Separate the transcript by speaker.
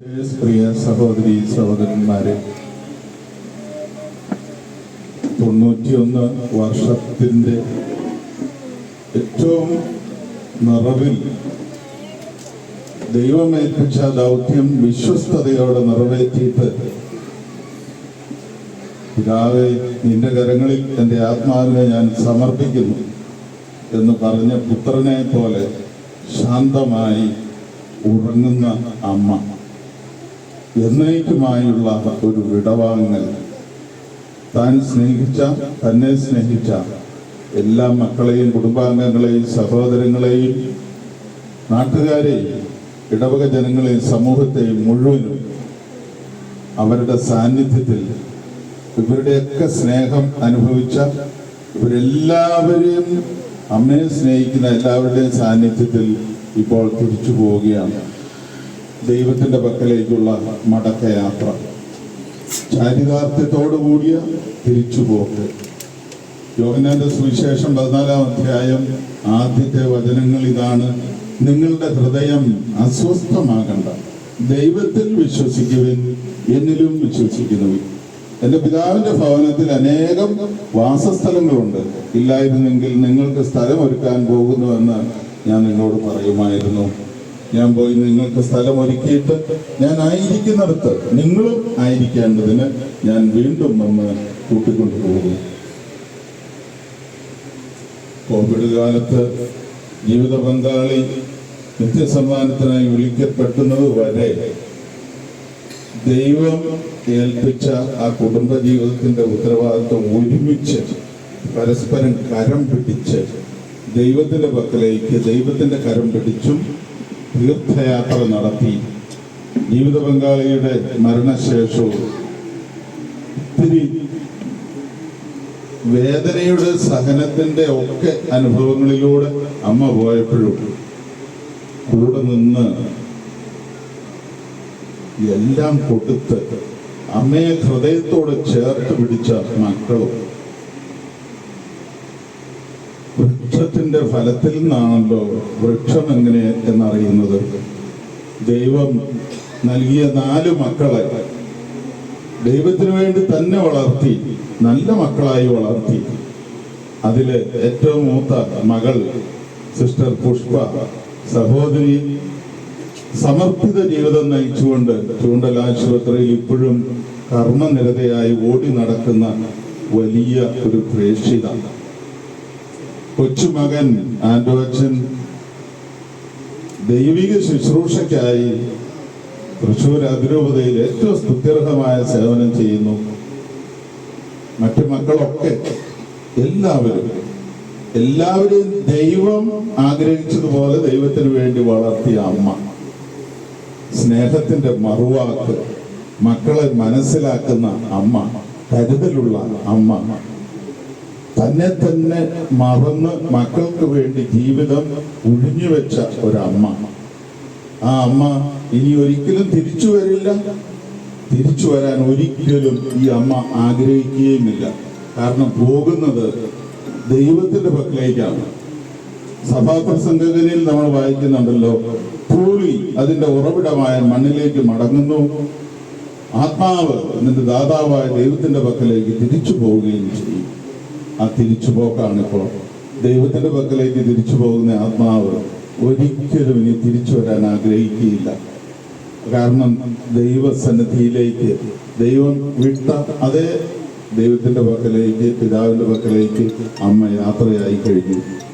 Speaker 1: പ്രിയ സഹോദരി സഹോദരന്മാരെ, 91 വർഷത്തിൻ്റെ ഏറ്റവും നിറവിൽ ദൈവമേൽപ്പിച്ച ദൗത്യം വിശ്വസ്തയോടെ നിറവേറ്റിയിട്ട്, പിതാവേ, നിന്റെ കരങ്ങളിൽ എൻ്റെ ആത്മാവിനെ ഞാൻ സമർപ്പിക്കുന്നു എന്ന് പറഞ്ഞ പുത്രനെ പോലെ ശാന്തമായി ഉറങ്ങുന്ന അമ്മ, എന്നേക്കുമായുള്ള ഒരു വിടവാങ്ങൽ. തന്നെ സ്നേഹിച്ച എല്ലാ മക്കളെയും, കുടുംബാംഗങ്ങളെയും, സഹോദരങ്ങളെയും, നാട്ടുകാരെയും, ഇടവക ജനങ്ങളെയും, സമൂഹത്തെയും മുഴുവനും അവരുടെ സാന്നിധ്യത്തിൽ ഇവരുടെയൊക്കെ സ്നേഹം അനുഭവിച്ച ഇവരെല്ലാവരെയും, അമ്മയെ സ്നേഹിക്കുന്ന എല്ലാവരുടെയും സാന്നിധ്യത്തിൽ ഇപ്പോൾ തിരിച്ചു പോവുകയാണ്. ദൈവത്തിൻ്റെ പക്കലേക്കുള്ള മടക്കയാത്ര, ചാരിതാർത്ഥ്യത്തോടുകൂടിയ തിരിച്ചുപോക്ക്. യോഹന്നാന്റെ സുവിശേഷം 14-ാം അധ്യായം ആദ്യത്തെ വചനങ്ങൾ ഇതാണ്: നിങ്ങളുടെ ഹൃദയം അസ്വസ്ഥമാകണ്ട, ദൈവത്തിൽ വിശ്വസിക്കുവിൻ, എന്നിലും വിശ്വസിക്കുന്നുവിൻ. എൻ്റെ പിതാവിൻ്റെ ഭവനത്തിൽ അനേകം വാസസ്ഥലങ്ങളുണ്ട്, ഇല്ലായിരുന്നെങ്കിൽ നിങ്ങൾക്ക് സ്ഥലം ഒരുക്കാൻ പോകുന്നുവെന്ന് ഞാൻ നിങ്ങളോട് പറയുമായിരുന്നു. ഞാൻ പോയി നിങ്ങൾക്ക് സ്ഥലം ഒരുക്കിയിട്ട് ഞാൻ ആയിരിക്കുന്നിടത്ത് നിങ്ങളും ആയിരിക്കേണ്ടതിന് ഞാൻ വീണ്ടും വന്ന് കൂട്ടിക്കൊണ്ടുപോകും. കോവിഡ് കാലത്ത് ജീവിത പങ്കാളി നിത്യസമ്മാനത്തിനായി വിളിക്കപ്പെടുന്നത് വരെ ദൈവം ഏൽപ്പിച്ച ആ കുടുംബ ജീവിതത്തിന്റെ ഉത്തരവാദിത്വം ഒരുമിച്ച് പരസ്പരം കരം പിടിച്ച് ദൈവത്തിന്റെ പക്കലേക്ക്, ദൈവത്തിന്റെ കരം പിടിച്ചും തീർത്ഥയാത്ര നടത്തി. ജീവിത പങ്കാളിയുടെ മരണശേഷവും ഒത്തിരി വേദനയുടെ, സഹനത്തിന്റെ ഒക്കെ അനുഭവങ്ങളിലൂടെ അമ്മ പോയപ്പോഴും കൂടെ നിന്ന് എല്ലാം കൊടുത്ത് അമ്മയെ ഹൃദയത്തോടെ ചേർത്ത് പിടിച്ച മക്കളും. വൃക്ഷത്തിന്റെ ഫലത്തിൽ നിന്നാണല്ലോ വൃക്ഷം എങ്ങനെ എന്നറിയുന്നത്. ദൈവം നൽകിയ 4 മക്കളെ ദൈവത്തിനു വേണ്ടി തന്നെ വളർത്തി, നല്ല മക്കളായി വളർത്തി. അതില് ഏറ്റവും മൂത്ത മകൾ സിസ്റ്റർ പുഷ്പ, സഹോദരി, സമർപ്പിത ജീവിതം നയിച്ചുകൊണ്ട് ചൂണ്ടൽ ആശുപത്രിയിൽ ഇപ്പോഴും കർമ്മനിരതയായി ഓടി നടക്കുന്ന വലിയ ഒരു പ്രേക്ഷിത. കൊച്ചുമകൻ ആൻഡോച്ചൻ ദൈവിക ശുശ്രൂഷയ്ക്കായി തൃശ്ശൂർ അതിരൂപതയിൽ ഏറ്റവും സ്തുത്യർഹമായ സേവനം ചെയ്യുന്നു. മറ്റു മക്കളൊക്കെ എല്ലാവരെയും ദൈവം ആഗ്രഹിച്ചതുപോലെ ദൈവത്തിന് വേണ്ടി വളർത്തിയ അമ്മ. സ്നേഹത്തിന്റെ മറുവാക്ക്, മക്കളെ മനസ്സിലാക്കുന്ന അമ്മ, കരുതലുള്ള അമ്മ, തന്നെ മറന്ന് മക്കൾക്ക് വേണ്ടി ജീവിതം ഒഴിഞ്ഞുവെച്ച ഒരമ്മ. ആ അമ്മ ഇനി ഒരിക്കലും തിരിച്ചു വരില്ല. തിരിച്ചു വരാൻ ഒരിക്കലും ഈ അമ്മ ആഗ്രഹിക്കുകയുമില്ല. കാരണം പോകുന്നത് ദൈവത്തിന്റെ പക്കലേക്കാണ്. സഭാപ്രസംഗകനിൽ നമ്മൾ വായിക്കുന്നുണ്ടല്ലോ, ഭൂമി അതിന്റെ ഉറവിടമായ മണ്ണിലേക്ക് മടങ്ങുന്നു, ആത്മാവ് നിന്റെ ദാതാവായ ദൈവത്തിന്റെ പക്കലേക്ക് തിരിച്ചു പോവുകയും ചെയ്യും. ആ തിരിച്ചുപോക്കാണ് ഇപ്പോൾ. ദൈവത്തിന്റെ പക്കലേക്ക് തിരിച്ചു പോകുന്ന ആത്മാവ് ഒരിക്കലും ഇനി തിരിച്ചു വരാൻ ആഗ്രഹിക്കുകയില്ല. കാരണം ദൈവസന്നിധിയിലേക്ക് ദൈവം വിട്ട അതേ ദൈവത്തിന്റെ പക്കലേക്ക്, പിതാവിന്റെ പക്കലേക്ക് അമ്മ യാത്രയായി കഴിഞ്ഞു.